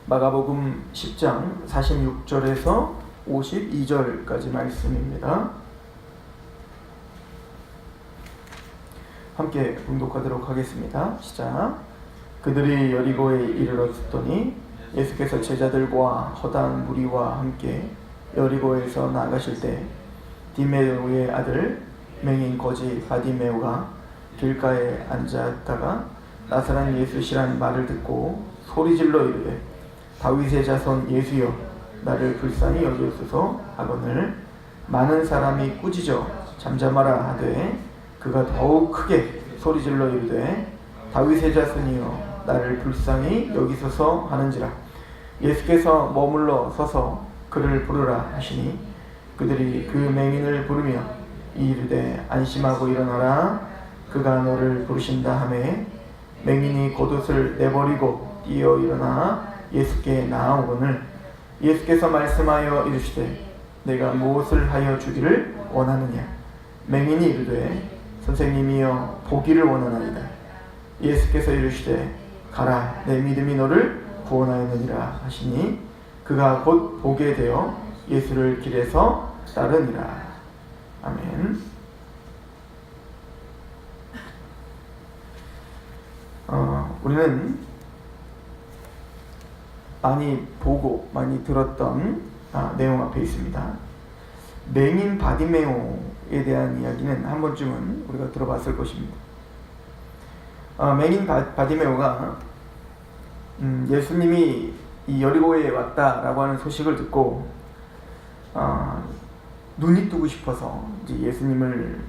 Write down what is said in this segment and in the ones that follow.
마가복음 10장 46절에서 52절까지 말씀입니다. 함께 봉독하도록 하겠습니다. 시작. 그들이 여리고에 이르렀더니 예수께서 제자들과 허다한 무리와 함께 여리고에서 나가실 때 디메오의 아들 맹인 거지 바디메오가 길가에 앉았다가 나사렛 예수시란 말을 듣고 소리질러 이르되 다윗의 자손 예수여 나를 불쌍히 여기옵소서 하거늘 많은 사람이 꾸짖어 잠잠하라 하되 그가 더욱 크게 소리질러 이르되 다윗의 자손이여 나를 불쌍히 여기소서 하는지라. 예수께서 머물러 서서 그를 부르라 하시니 그들이 그 맹인을 부르며 이르되 안심하고 일어나라 그가 너를 부르신다 하매 맹인이 겉옷을 내버리고 뛰어 일어나 예수께 나아오거늘 예수께서 말씀하여 이르시되 내가 무엇을 하여 주기를 원하느냐. 맹인이 이르되 선생님이여 보기를 원하나이다. 예수께서 이르시되 가라 내 믿음이 너를 구원하였느니라 하시니 그가 곧 보게 되어 예수를 길에서 따르니라. 아멘. 우리는 많이 보고 많이 들었던 내용 앞에 있습니다. 맹인 바디메오에 대한 이야기는 한 번쯤은 우리가 들어봤을 것입니다. 맹인 바디메오가 예수님이 이 여리고에 왔다라고 하는 소식을 듣고 눈이 뜨고 싶어서 이제 예수님을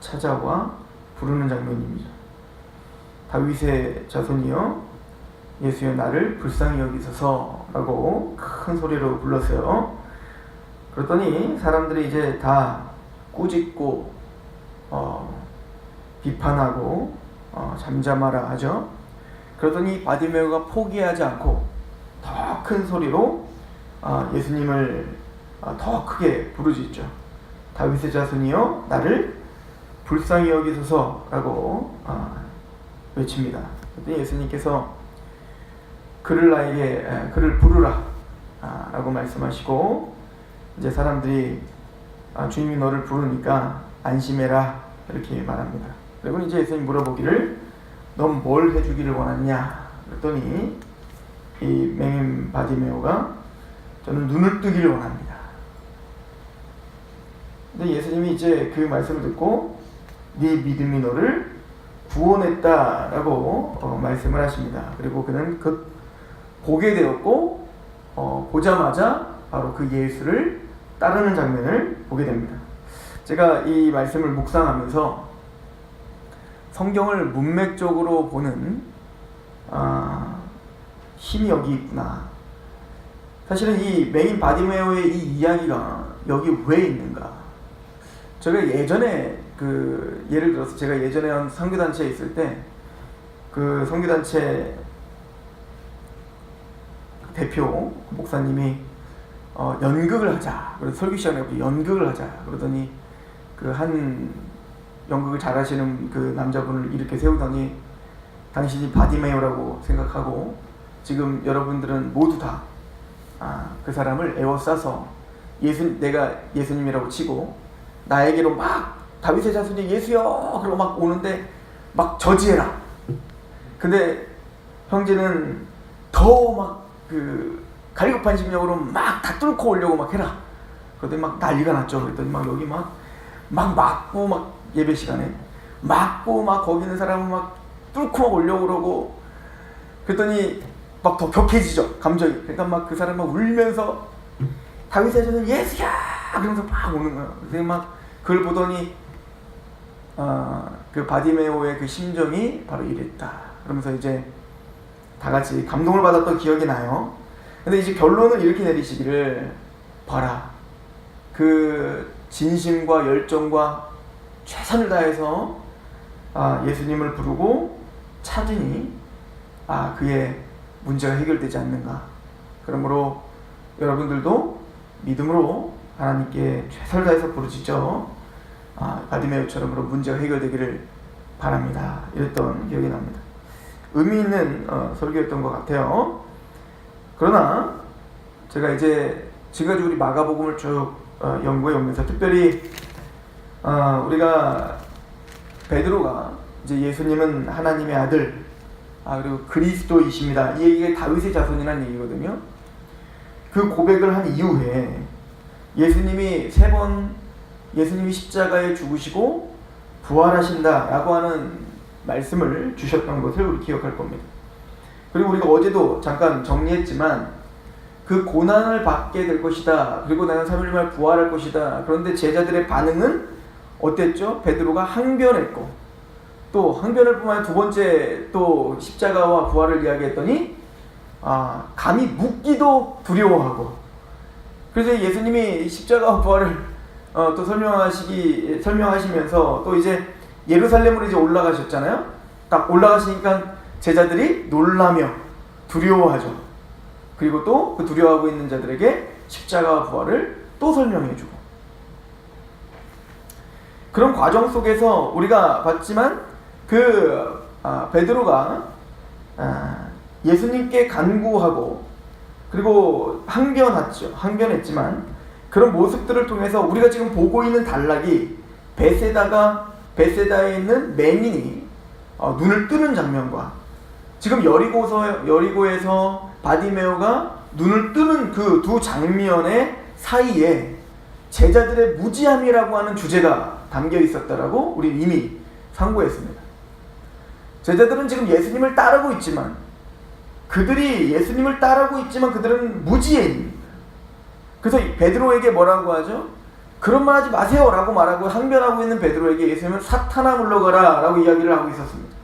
찾아와 부르는 장면입니다. 다윗의 자손이여 예수여 나를 불쌍히 여기소서 라고 큰 소리로 불렀어요. 그랬더니 사람들이 이제 다 꾸짖고 비판하고 잠잠하라 하죠. 그러더니 바디메오가 포기하지 않고 더 큰 소리로 예수님을 더 크게 부르짖죠. 다윗의 자손이여 나를 불쌍히 여기소서 라고 외칩니다. 그랬더니 예수님께서 그를 부르라 라고 말씀하시고 이제 사람들이 주님이 너를 부르니까 안심해라 이렇게 말합니다. 그리고 이제 예수님 물어보기를 넌 뭘 해주기를 원하냐 그랬더니 이 맹인 바디메오가 저는 눈을 뜨기를 원합니다. 근데 예수님이 이제 그 말씀을 듣고 네 믿음이 너를 구원했다라고 말씀을 하십니다. 그리고 그는 보게 되었고 보자마자 바로 그 예수를 따르는 장면을 보게 됩니다. 제가 이 말씀을 묵상하면서 성경을 문맥적으로 보는 힘이 여기 있구나. 사실은 이 맹인 바디메오의 이 이야기가 여기 왜 있는가. 제가 예전에 예를 들어서 제가 예전에 선교단체에 있을 때 그 선교단체 대표 목사님이 연극을 하자. 그래서 설교 시간에 연극을 하자. 그러더니 그 한 연극을 잘하시는 그 남자분을 이렇게 세우더니 당신이 바디메오라고 생각하고 지금 여러분들은 모두 다 그 사람을 에워싸서 내가 예수님이라고 치고 나에게로 막 다윗의 자손이 예수여 그러고 막 오는데 막 저지해라. 근데 형제는 더 막 갈급한 심령으로 막 다 뚫고 오려고 막 해라. 그랬더니 막 난리가 났죠. 그랬더니 막 여기 막 맞고 막 예배 시간에 맞고 막 거기 있는 사람은 막 뚫고 막 오려고 그러고 그랬더니 막 더 격해지죠. 감정이. 그러니까 막 그 사람 막 울면서 다윗의 자손 예수야 그러면서 막 오는 거예요. 그래서 막 그걸 보더니 그 바디메오의 그 심정이 바로 이랬다. 그러면서 이제 다 같이 감동을 받았던 기억이 나요. 근데 이제 결론을 이렇게 내리시기를 봐라. 그 진심과 열정과 최선을 다해서 예수님을 부르고 찾으니 그의 문제가 해결되지 않는가. 그러므로 여러분들도 믿음으로 하나님께 최선을 다해서 부르짖죠. 바디메오처럼 문제가 해결되기를 바랍니다. 이랬던 기억이 납니다. 의미 있는 설교였던 것 같아요. 그러나 제가 이제 지금까지 우리 마가복음을 쭉 연구해 오면서 특별히 우리가 베드로가 이제 예수님은 하나님의 아들 그리고 그리스도이십니다. 이 얘기가 다윗의 자손이라는 얘기거든요. 그 고백을 한 이후에 예수님이 3번 예수님이 십자가에 죽으시고 부활하신다 라고 하는 말씀을 주셨던 것을 우리 기억할 겁니다. 그리고 우리가 어제도 잠깐 정리했지만 그 고난을 받게 될 것이다. 그리고 나는 3일 만에 부활할 것이다. 그런데 제자들의 반응은 어땠죠? 베드로가 항변했고 또 항변할 뿐만 아니라 두 번째 또 십자가와 부활을 이야기했더니 감히 묻기도 두려워하고 그래서 예수님이 십자가와 부활을 또 설명하시면서 또 이제 예루살렘으로 이제 올라가셨잖아요. 딱 올라가시니까 제자들이 놀라며 두려워하죠. 그리고 또 그 두려워하고 있는 자들에게 십자가와 부활을 또 설명해주고 그런 과정 속에서 우리가 봤지만 베드로가 예수님께 간구하고 그리고 항변했지만 그런 모습들을 통해서 우리가 지금 보고 있는 단락이 베세다에 있는 맹인이 눈을 뜨는 장면과 지금 여리고에서 바디메오가 눈을 뜨는 그 두 장면의 사이에 제자들의 무지함이라고 하는 주제가 담겨 있었다라고 우리 이미 상고했습니다. 제자들은 지금 예수님을 따르고 있지만 그들은 무지해입니다. 그래서 베드로에게 뭐라고 하죠? 그런 말 하지 마세요 라고 말하고 항변하고 있는 베드로에게 예수님은 사탄아 물러가라 라고 이야기를 하고 있었습니다.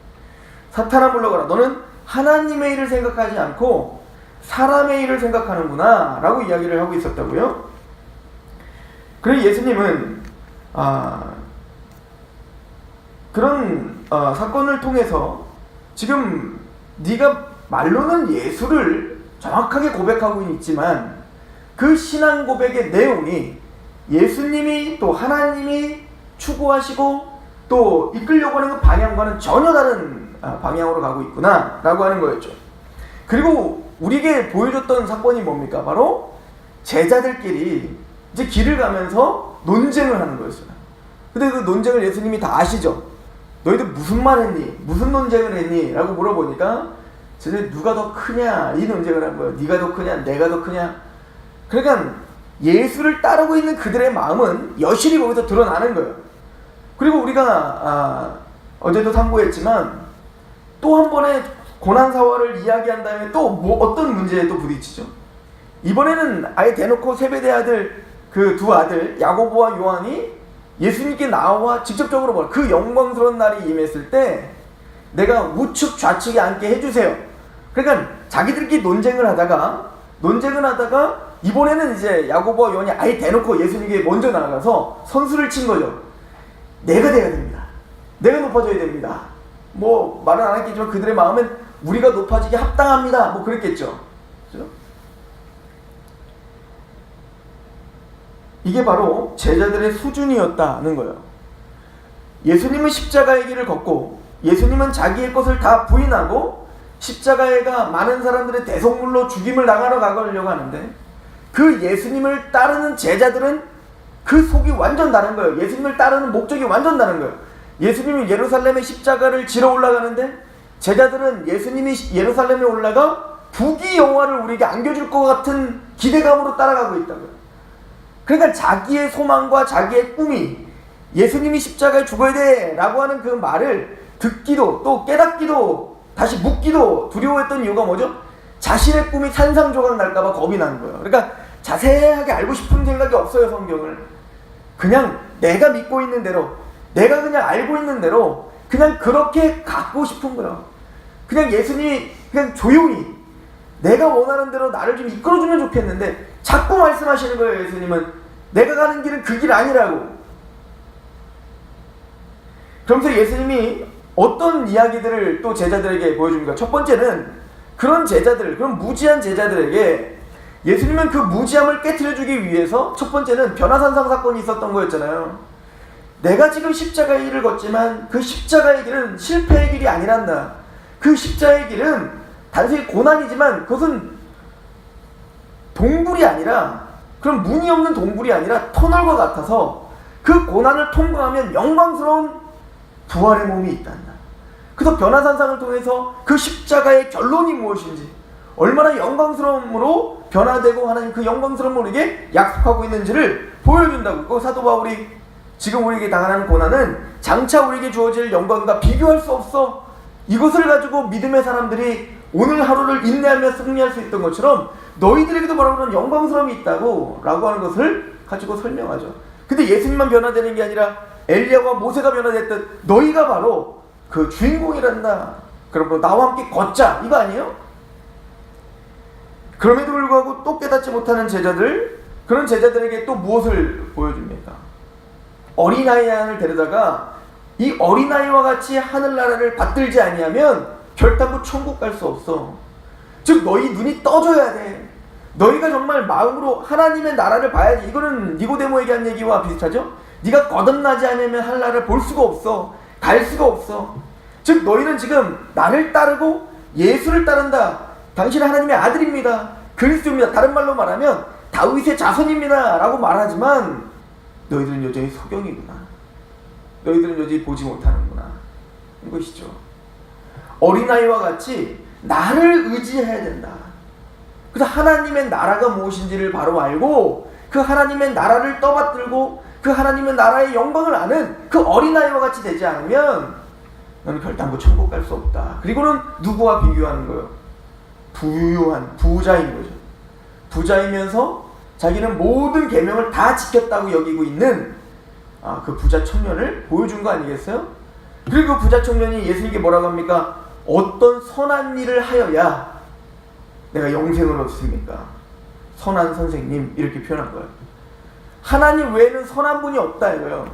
사탄아 물러가라. 너는 하나님의 일을 생각하지 않고 사람의 일을 생각하는구나 라고 이야기를 하고 있었다고요. 그래서 예수님은 그런 사건을 통해서 지금 네가 말로는 예수를 정확하게 고백하고 있지만 그 신앙 고백의 내용이 예수님이 또 하나님이 추구하시고 또 이끌려고 하는 그 방향과는 전혀 다른 방향으로 가고 있구나 라고 하는 거였죠. 그리고 우리에게 보여줬던 사건이 뭡니까? 바로 제자들끼리 이제 길을 가면서 논쟁을 하는 거였어요. 근데 그 논쟁을 예수님이 다 아시죠? 너희들 무슨 말 했니? 무슨 논쟁을 했니? 라고 물어보니까 쟤네 누가 더 크냐? 이 논쟁을 한 거예요. 네가 더 크냐? 내가 더 크냐? 그러니까 예수를 따르고 있는 그들의 마음은 여실히 거기서 드러나는 거예요. 그리고 우리가 어제도 상고했지만 또 한 번의 고난사활을 이야기한 다음에 또 어떤 문제에 또 부딪히죠. 이번에는 아예 대놓고 세베대 아들 그 두 아들 야고보와 요한이 예수님께 나와 직접적으로 그 영광스러운 날이 임했을 때 내가 우측 좌측에 앉게 해주세요. 그러니까 자기들끼리 논쟁을 하다가 이번에는 이제 야고보와 요한이 아예 대놓고 예수님께 먼저 나가서 선수를 친 거죠. 내가 돼야 됩니다. 내가 높아져야 됩니다. 뭐 말은 안 했겠지만 그들의 마음은 우리가 높아지게 합당합니다. 뭐 그랬겠죠. 그렇죠? 이게 바로 제자들의 수준이었다는 거예요. 예수님은 십자가의 길을 걷고 예수님은 자기의 것을 다 부인하고 십자가가 많은 사람들의 대속물로 죽임을 당하러 가려고 하는데 그 예수님을 따르는 제자들은 그 속이 완전 다른 거예요. 예수님을 따르는 목적이 완전 다른 거예요. 예수님이 예루살렘의 십자가를 지러 올라가는데 제자들은 예수님이 예루살렘에 올라가 부귀 영화를 우리에게 안겨줄 것 같은 기대감으로 따라가고 있다고요. 그러니까 자기의 소망과 자기의 꿈이 예수님이 십자가에 죽어야 돼 라고 하는 그 말을 듣기도 또 깨닫기도 다시 묻기도 두려워했던 이유가 뭐죠? 자신의 꿈이 산산조각 날까봐 겁이 나는 거예요. 그러니까 자세하게 알고 싶은 생각이 없어요. 성경을 그냥 내가 믿고 있는 대로 내가 그냥 알고 있는 대로 그냥 그렇게 갖고 싶은 거예요. 그냥 예수님이 그냥 조용히 내가 원하는 대로 나를 좀 이끌어주면 좋겠는데 자꾸 말씀하시는 거예요. 예수님은 내가 가는 길은 그 길 아니라고. 그러면서 예수님이 어떤 이야기들을 또 제자들에게 보여줍니까? 첫 번째는 그런 무지한 제자들에게 예수님은 그 무지함을 깨트려주기 위해서 첫 번째는 변화산상 사건이 있었던 거였잖아요. 내가 지금 십자가의 길을 걷지만 그 십자가의 길은 실패의 길이 아니란다. 그 십자가의 길은 단순히 고난이지만 그것은 동굴이 아니라, 그런 문이 없는 동굴이 아니라 터널과 같아서 그 고난을 통과하면 영광스러운 부활의 몸이 있단다. 그래서 변화산상을 통해서 그 십자가의 결론이 무엇인지, 얼마나 영광스러움으로 변화되고 하나님 그 영광스러움을 우리에게 약속하고 있는지를 보여준다고. 그 사도 바울이 지금 우리에게 당하는 고난은 장차 우리에게 주어질 영광과 비교할 수 없어. 이것을 가지고 믿음의 사람들이 오늘 하루를 인내하며 승리할 수 있던 것처럼 너희들에게도 뭐라고 그러는 영광스러움이 있다고 라고 하는 것을 가지고 설명하죠. 근데 예수님만 변화되는 게 아니라 엘리야와 모세가 변화됐듯 너희가 바로 그 주인공이란다. 그럼 나와 함께 걷자, 이거 아니에요? 그럼에도 불구하고 또 깨닫지 못하는 제자들, 그런 제자들에게 또 무엇을 보여줍니까? 어린아이 하나를 데려다가 이 어린아이와 같이 하늘나라를 받들지 아니하면 결단코 천국 갈 수 없어. 즉 너희 눈이 떠져야 돼. 너희가 정말 마음으로 하나님의 나라를 봐야지. 이거는 니고데모에게 한 얘기와 비슷하죠? 네가 거듭나지 않으면 하늘나라를 볼 수가 없어. 갈 수가 없어. 즉 너희는 지금 나를 따르고 예수를 따른다. 당신은 하나님의 아들입니다. 그리스도입니다. 다른 말로 말하면 다윗의 자손입니다 라고 말하지만 너희들은 여전히 소경이구나. 너희들은 여전히 보지 못하는구나. 이것이죠. 어린아이와 같이 나를 의지해야 된다. 그래서 하나님의 나라가 무엇인지를 바로 알고 그 하나님의 나라를 떠받들고 그 하나님의 나라의 영광을 아는 그 어린아이와 같이 되지 않으면 너는 결단코 천국 갈 수 없다. 그리고는 누구와 비교하는 거예요? 부유한 부자인 거죠. 부자이면서 자기는 모든 계명을 다 지켰다고 여기고 있는 그 부자 청년을 보여준 거 아니겠어요? 그리고 그 부자 청년이 예수님께 뭐라고 합니까? 어떤 선한 일을 하여야 내가 영생을 얻습니까? 선한 선생님, 이렇게 표현한 거예요. 하나님 외에는 선한 분이 없다 이거예요.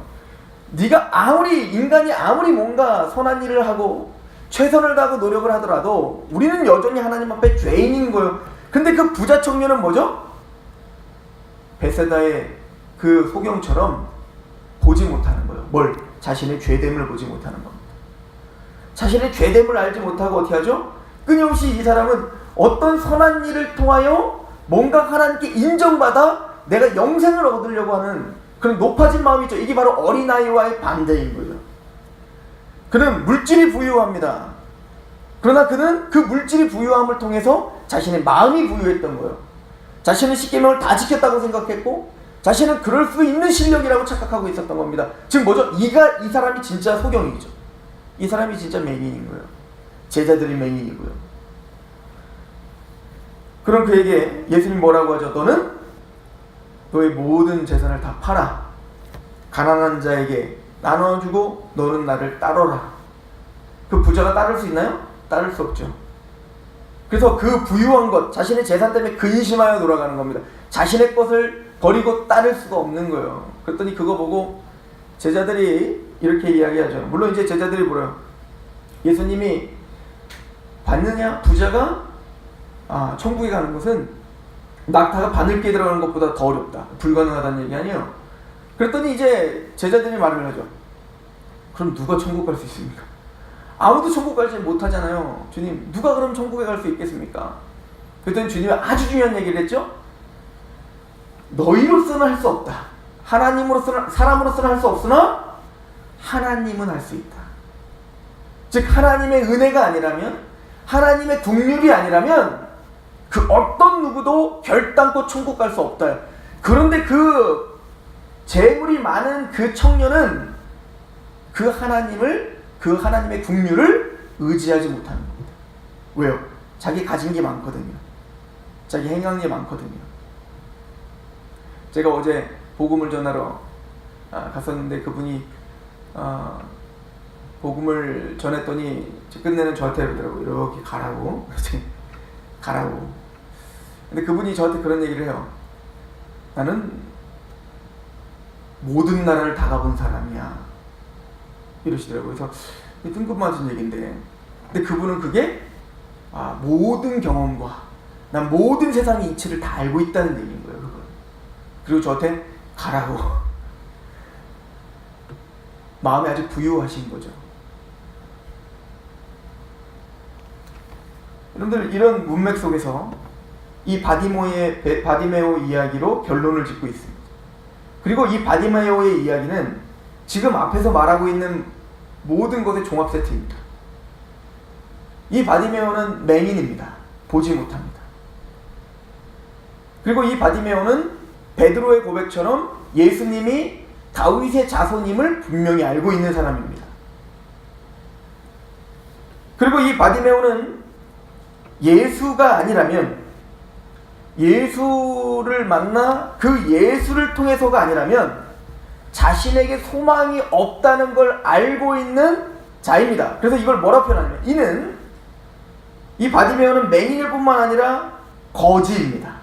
네가 인간이 아무리 뭔가 선한 일을 하고 최선을 다하고 노력을 하더라도 우리는 여전히 하나님 앞에 죄인인 거예요. 근데 그 부자 청년은 뭐죠? 베세다의 그 소경처럼 보지 못하는 거예요. 뭘? 자신의 죄됨을 보지 못하는 겁니다. 자신의 죄됨을 알지 못하고 어떻게 하죠? 끊임없이 이 사람은 어떤 선한 일을 통하여 뭔가 하나님께 인정받아 내가 영생을 얻으려고 하는 그런 높아진 마음이죠. 이게 바로 어린아이와의 반대인 거죠. 그는 물질이 부유합니다. 그러나 그는 그 물질이 부유함을 통해서 자신의 마음이 부유했던 거예요. 자신은 십계명을 다 지켰다고 생각했고 자신은 그럴 수 있는 실력이라고 착각하고 있었던 겁니다. 즉 뭐죠? 이 사람이 진짜 소경이죠. 이 사람이 진짜 맹인인 거예요. 제자들이 맹인이고요. 그럼 그에게 예수님 뭐라고 하죠? 너는 너의 모든 재산을 다 팔아 가난한 자에게 나눠주고 너는 나를 따르라. 그 부자가 따를 수 있나요? 따를 수 없죠. 그래서 그 부유한 것, 자신의 재산 때문에 근심하여 돌아가는 겁니다. 자신의 것을 버리고 따를 수가 없는 거예요. 그랬더니 그거 보고 제자들이 이렇게 이야기하죠. 물론 이제 제자들이 뭐래요? 예수님이 봤느냐? 부자가 천국에 가는 것은 낙타가 바늘기에 들어가는 것보다 더 어렵다. 불가능하다는 얘기 아니에요. 그랬더니 이제 제자들이 말을 하죠. 그럼 누가 천국 갈 수 있습니까? 아무도 천국 가지 못하잖아요. 주님, 누가 그럼 천국에 갈 수 있겠습니까? 그랬더니 주님이 아주 중요한 얘기를 했죠. 너희로서는 할 수 없다. 하나님으로서는, 사람으로서는 할 수 없으나 하나님은 할 수 있다. 즉 하나님의 은혜가 아니라면, 하나님의 국률이 아니라면 그 어떤 누구도 결단코 천국 갈 수 없다. 그런데 그 재물이 많은 그 청년은 그 하나님의 국률을 의지하지 못하는 겁니다. 왜요? 자기 가진 게 많거든요. 자기 행한 게 많거든요. 제가 어제 복음을 전하러 갔었는데 그분이 복음을 전했더니 끝내는 저한테 그러더라고요. 이렇게 가라고. 가라고. 근데 그분이 저한테 그런 얘기를 해요. 나는 모든 나라를 다 가본 사람이야. 이러시더라고요. 그래서 뜬금맞은 얘기인데, 근데 그분은 그게 모든 경험과 난 모든 세상의 이치를 다 알고 있다는 얘기인 거예요. 그건. 그리고 저한테 가라고. 마음이 아주 부유하신 거죠. 여러분들, 이런 문맥 속에서 이 바디메오 이야기로 결론을 짓고 있습니다. 그리고 이 바디메오의 이야기는 지금 앞에서 말하고 있는 모든 것의 종합 세트입니다. 이 바디메오는 맹인입니다. 보지 못합니다. 그리고 이 바디메오는 베드로의 고백처럼 예수님이 다윗의 자손임을 분명히 알고 있는 사람입니다. 그리고 이 바디메오는 예수가 아니라면, 예수를 만나 그 예수를 통해서가 아니라면 자신에게 소망이 없다는 걸 알고 있는 자입니다. 그래서 이걸 뭐라 표현하냐면, 이 바디메오는 맹인일 뿐만 아니라 거지입니다.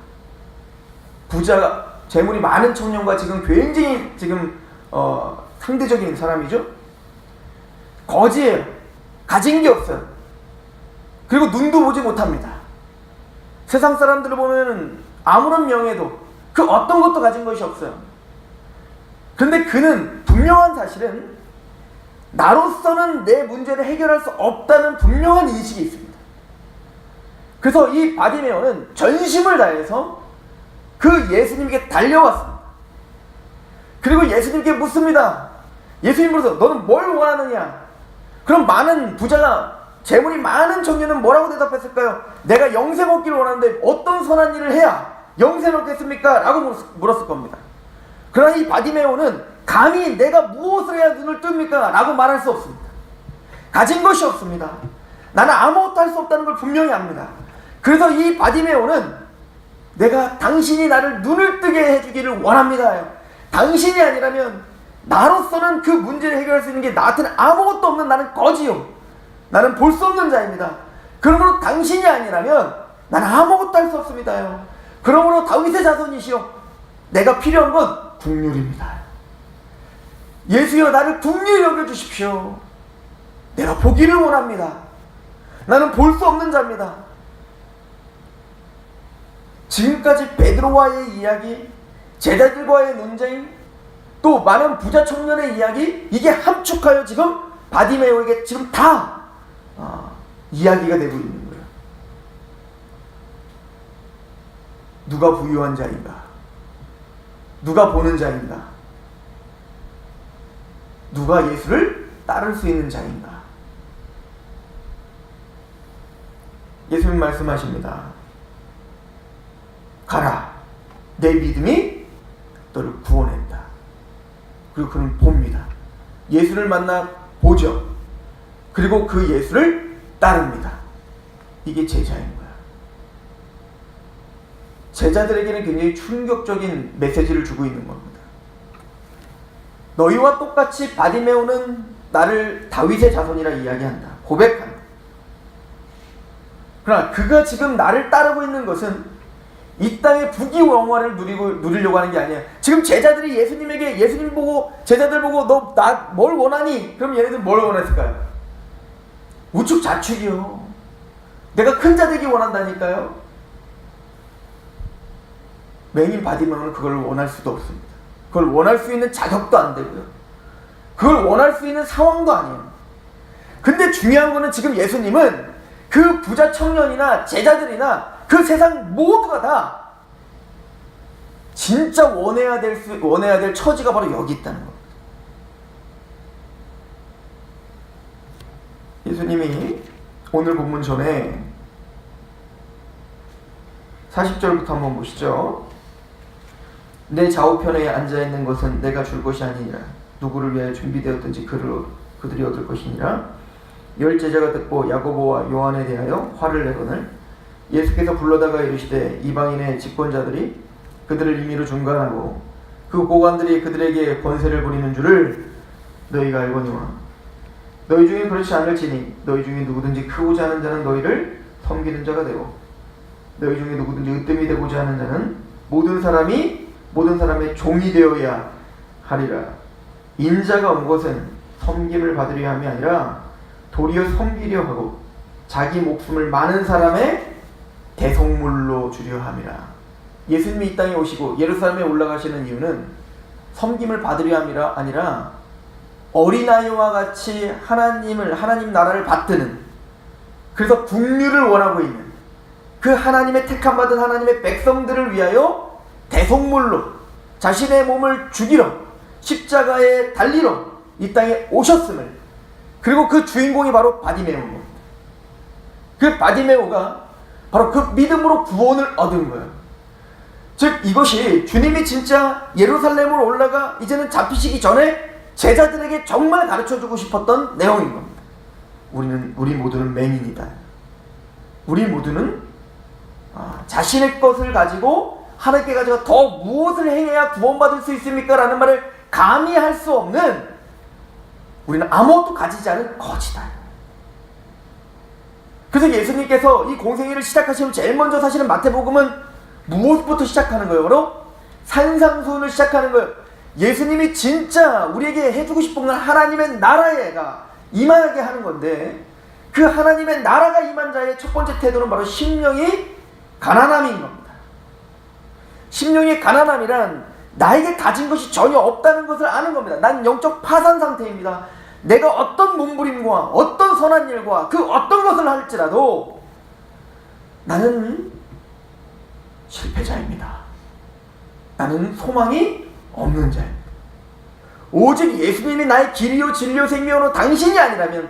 부자가, 재물이 많은 청년과 지금 굉장히 상대적인 사람이죠. 거지예요. 가진 게 없어요. 그리고 눈도 보지 못합니다. 세상 사람들을 보면 아무런 명예도 그 어떤 것도 가진 것이 없어요. 그런데 그는 분명한 사실은 나로서는 내 문제를 해결할 수 없다는 분명한 인식이 있습니다. 그래서 이 바디메오는 전심을 다해서 그 예수님께 달려왔습니다. 그리고 예수님께 묻습니다. 예수님 물어서 너는 뭘 원하느냐? 그럼 많은 부자가, 재물이 많은 청년은 뭐라고 대답했을까요? 내가 영생 얻기를 원하는데 어떤 선한 일을 해야 영생을 얻겠습니까? 라고 물었을 겁니다. 그러나 이 바디메오는 감히 내가 무엇을 해야 눈을 뜹니까? 라고 말할 수 없습니다. 가진 것이 없습니다. 나는 아무것도 할 수 없다는 걸 분명히 압니다. 그래서 이 바디메오는 내가 당신이 나를 눈을 뜨게 해주기를 원합니다. 당신이 아니라면 나로서는 그 문제를 해결할 수 있는 게 나한테는 아무것도 없는 나는 거지요. 나는 볼 수 없는 자입니다. 그러므로 당신이 아니라면 나는 아무것도 할 수 없습니다. 그러므로 다윗의 자손이시여, 내가 필요한 건 긍휼입니다. 예수여, 나를 긍휼히 여겨주십시오. 내가 보기를 원합니다. 나는 볼 수 없는 자입니다. 지금까지 베드로와의 이야기, 제자들과의 논쟁, 또 많은 부자 청년의 이야기, 이게 함축하여 지금 바디메오에게 지금 다 이야기가 되고 있는 거예요. 누가 부유한 자인가? 누가 보는 자인가? 누가 예수를 따를 수 있는 자인가? 예수님 말씀하십니다. 가라, 내 믿음이 너를 구원했다. 그리고 그는 봅니다. 예수를 만나 보죠. 그리고 그 예수를 따릅니다. 이게 제자인 거야. 제자들에게는 굉장히 충격적인 메시지를 주고 있는 겁니다. 너희와 똑같이 바디메오는 나를 다윗의 자손이라 이야기한다. 고백한다. 그러나 그가 지금 나를 따르고 있는 것은 이 땅의 부귀영화를 누리려고 하는 게 아니에요. 지금 제자들이 예수님 보고, 제자들 보고 너 나 뭘 원하니? 그럼 얘네들 뭘 원했을까요? 우측 좌측이요. 내가 큰 자 되기 원한다니까요. 맹인 바디메오는 그걸 원할 수도 없습니다. 그걸 원할 수 있는 자격도 안 되고요. 그걸 원할 수 있는 상황도 아니에요. 근데 중요한 거는 지금 예수님은 그 부자 청년이나 제자들이나 그 세상 모두가 다 진짜 원해야 될 처지가 바로 여기 있다는 겁니다. 예수님이 오늘 본문 전에 40절부터 한번 보시죠. 내 좌우편에 앉아있는 것은 내가 줄 것이 아니니라. 누구를 위하여 준비되었든지 그들이 얻을 것이니라. 열 제자가 듣고 야고보와 요한에 대하여 화를 내거늘 예수께서 불러다가 이르시되 이방인의 집권자들이 그들을 임의로 중간하고 그 고관들이 그들에게 권세를 부리는 줄을 너희가 알거니와 너희 중에 그렇지 않을지니 너희 중에 누구든지 크고자 하는 자는 너희를 섬기는 자가 되고 너희 중에 누구든지 으뜸이 되고자 하는 자는 모든 사람의 종이 되어야 하리라. 인자가 온 것은 섬김을 받으려 함이 아니라 도리어 섬기려 하고 자기 목숨을 많은 사람의 대속물로 주려 함이라. 예수님이 이 땅에 오시고 예루살렘에 올라가시는 이유는 섬김을 받으려 함이라 아니라 어린아이와 같이 하나님 나라를 받드는, 그래서 긍휼을 원하고 있는 그 하나님의 택함받은 하나님의 백성들을 위하여 대속물로 자신의 몸을 죽이러 십자가에 달리러 이 땅에 오셨음을, 그리고 그 주인공이 바로 바디메오입니다. 그 바디메오가 바로 그 믿음으로 구원을 얻은 거예요. 즉 이것이 주님이 진짜 예루살렘으로 올라가 이제는 잡히시기 전에 제자들에게 정말 가르쳐주고 싶었던 내용인 겁니다. 우리 모두는 맹인이다. 우리 모두는 자신의 것을 가지고 하나님께 가지고 더 무엇을 행해야 구원받을 수 있습니까? 라는 말을 감히 할 수 없는, 우리는 아무것도 가지지 않은 거지다. 그래서 예수님께서 이 공생애를 시작하시면 제일 먼저 사실은 마태복음은 무엇부터 시작하는 거예요? 바로 산상수훈을 시작하는 거예요. 예수님이 진짜 우리에게 해주고 싶은 건 하나님의 나라가 임하게 하는 건데, 그 하나님의 나라가 임한 자의 첫 번째 태도는 바로 심령이 가난함인 겁니다. 심령이 가난함이란 나에게 가진 것이 전혀 없다는 것을 아는 겁니다. 난 영적 파산 상태입니다. 내가 어떤 몸부림과 어떤 선한 일과 그 어떤 것을 할지라도 나는 실패자입니다. 나는 소망이 없는 자입니다. 오직 예수님이 나의 길이요 진리요 생명으로 당신이 아니라면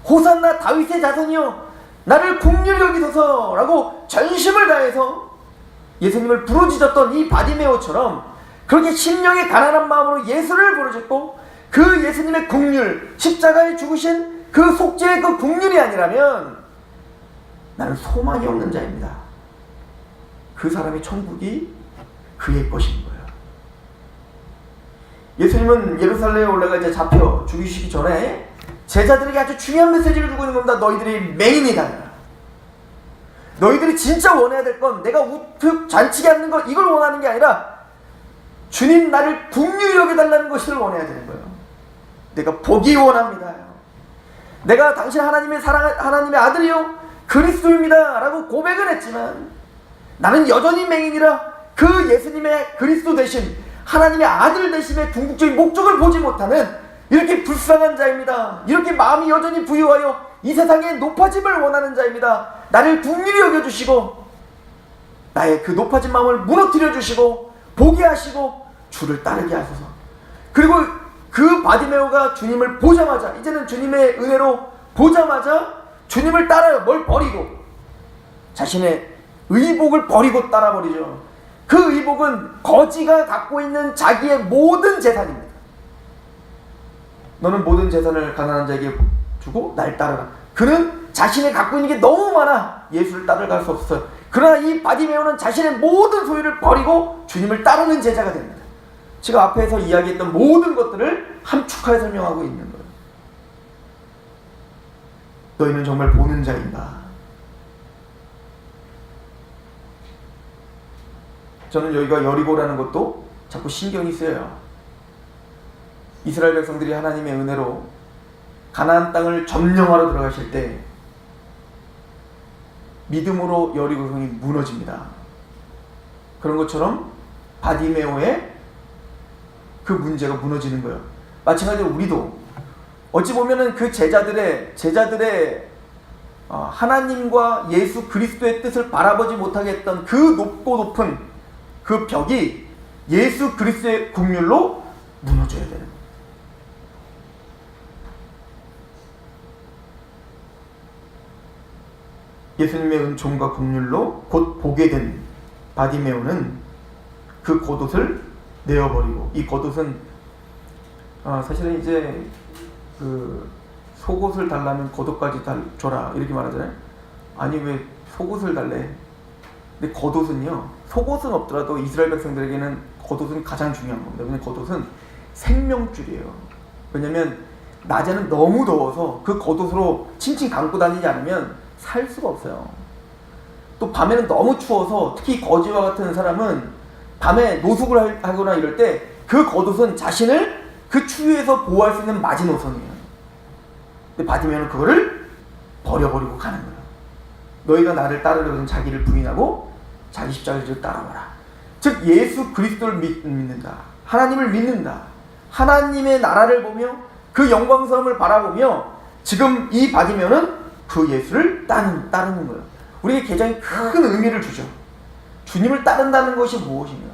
호산나 다윗의 자손이여 나를 긍휼히 여기소서 라고 전심을 다해서 예수님을 부르짖었던 이 바디메오처럼 그렇게 심령의 가난한 마음으로 예수를 부르짖고 그 예수님의 긍휼, 십자가에 죽으신 그 속죄의 그 긍휼이 아니라면 나는 소망이 없는 자입니다. 그 사람의 천국이 그의 것인 거예요. 예수님은 예루살렘에 올라가 이제 잡혀 죽이시기 전에 제자들에게 아주 중요한 메시지를 주고 있는 겁니다. 너희들이 맹인이다. 너희들이 진짜 원해야 될 건 내가 우특 잔치게 하는 것 이걸 원하는 게 아니라 주님 나를 긍휼히 여겨달라는 것을 원해야 되는 거예요. 내가 보기 원합니다. 내가 당신 하나님의 하나님의 아들이요 그리스도입니다 라고 고백을 했지만 나는 여전히 맹인이라 그 예수님의 그리스도 되심, 하나님의 아들 되심의 궁극적인 목적을 보지 못하는 이렇게 불쌍한 자입니다. 이렇게 마음이 여전히 부유하여 이 세상에 높아짐을 원하는 자입니다. 나를 긍휼히 여겨주시고 나의 그 높아진 마음을 무너뜨려 주시고 보게 하시고 주를 따르게 하소서. 그리고 그 바디메오가 주님을 보자마자, 이제는 주님의 은혜로 보자마자 주님을 따라요. 뭘 버리고? 자신의 의복을 버리고 따라버리죠. 그 의복은 거지가 갖고 있는 자기의 모든 재산입니다. 너는 모든 재산을 가난한 자에게 주고 날 따르라. 그는 자신이 갖고 있는 게 너무 많아 예수를 따라갈 수 없어요. 그러나 이 바디메오는 자신의 모든 소유를 버리고 주님을 따르는 제자가 됩니다. 제가 앞에서 이야기했던 모든 것들을 함축하여 설명하고 있는 거예요. 너희는 정말 보는 자인가? 저는 여기가 여리고라는 것도 자꾸 신경이 쓰여요. 이스라엘 백성들이 하나님의 은혜로 가나안 땅을 점령하러 들어가실 때 믿음으로 여리고성이 무너집니다. 그런 것처럼 바디메오의 그 문제가 무너지는 거예요. 마찬가지로 우리도 어찌 보면은 그 제자들의 하나님과 예수 그리스도의 뜻을 바라보지 못하게 했던 그 높고 높은 그 벽이 예수 그리스도의 긍휼로 무너져야 되는 거예요. 예수님의 은총과 긍휼로 곧 보게 된 바디메오는 그 겉옷을 내어버리고, 이 겉옷은 사실은 이제 그 속옷을 달라면 겉옷까지 줘라 이렇게 말하잖아요. 아니 왜 속옷을 달래? 근데 겉옷은요, 속옷은 없더라도 이스라엘 백성들에게는 겉옷은 가장 중요한 겁니다. 왜냐면 겉옷은 생명줄이에요. 왜냐면 낮에는 너무 더워서 그 겉옷으로 칭칭 감고 다니지 않으면 살 수가 없어요. 또 밤에는 너무 추워서 특히 거지와 같은 사람은 밤에 노숙을 하거나 이럴 때 그 겉옷은 자신을 그 추위에서 보호할 수 있는 마지노선이에요. 근데 바디메오는 그거를 버려버리고 가는 거예요. 너희가 나를 따르려면 자기를 부인하고 자기 십자가를 따라와라. 즉 예수 그리스도를 믿는다. 하나님을 믿는다. 하나님의 나라를 보며 그 영광스러움을 바라보며 지금 이 바디메오는 그 예수를 따르는 거예요. 우리에게 굉장히 큰 의미를 주죠. 주님을 따른다는 것이 무엇인가?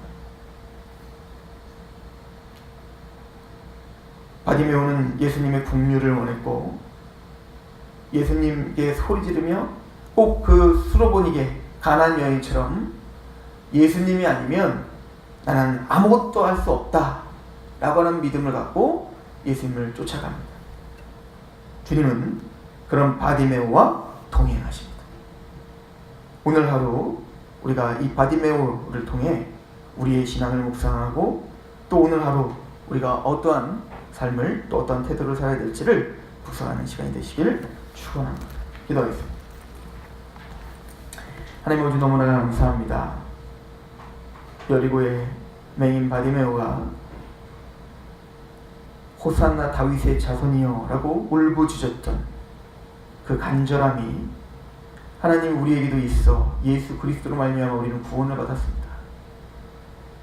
바디메오는 예수님의 긍휼을 원했고 예수님께 소리 지르며 꼭 그 수로보니게 가나안 여인처럼 예수님이 아니면 나는 아무것도 할 수 없다 라고 하는 믿음을 갖고 예수님을 쫓아갑니다. 주님은 그런 바디메오와 동행하십니다. 오늘 하루 우리가 이 바디메오를 통해 우리의 신앙을 묵상하고 또 오늘 하루 우리가 어떠한 삶을 또 어떠한 태도를 살아야 될지를 묵상하는 시간이 되시길 축원합니다. 기도하겠습니다. 하나님 아버지 너무나 감사합니다. 여리고의 맹인 바디메오가 호산나 다윗의 자손이여 라고 울부짖었던 그 간절함이 하나님 우리에게도 있어 예수 그리스도로 말미암아 우리는 구원을 받았습니다.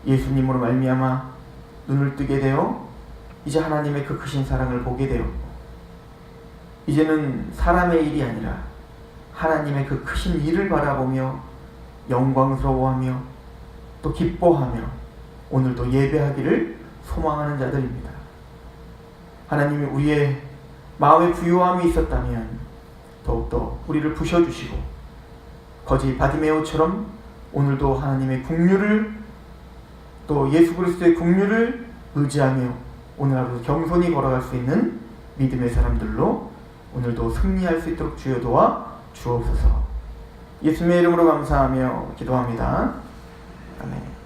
예수님으로 말미암아 눈을 뜨게 되어 이제 하나님의 그 크신 사랑을 보게 되었고 이제는 사람의 일이 아니라 하나님의 그 크신 일을 바라보며 영광스러워하며 또 기뻐하며 오늘도 예배하기를 소망하는 자들입니다. 하나님이 우리의 마음에 부요함이 있었다면 더욱더 우리를 부셔주시고 거지 바디메오처럼 오늘도 하나님의 긍휼을 또 예수 그리스도의 긍휼을 의지하며 오늘 하루 겸손히 걸어갈 수 있는 믿음의 사람들로 오늘도 승리할 수 있도록 주여 도와 주옵소서. 예수님의 이름으로 감사하며 기도합니다. 아멘.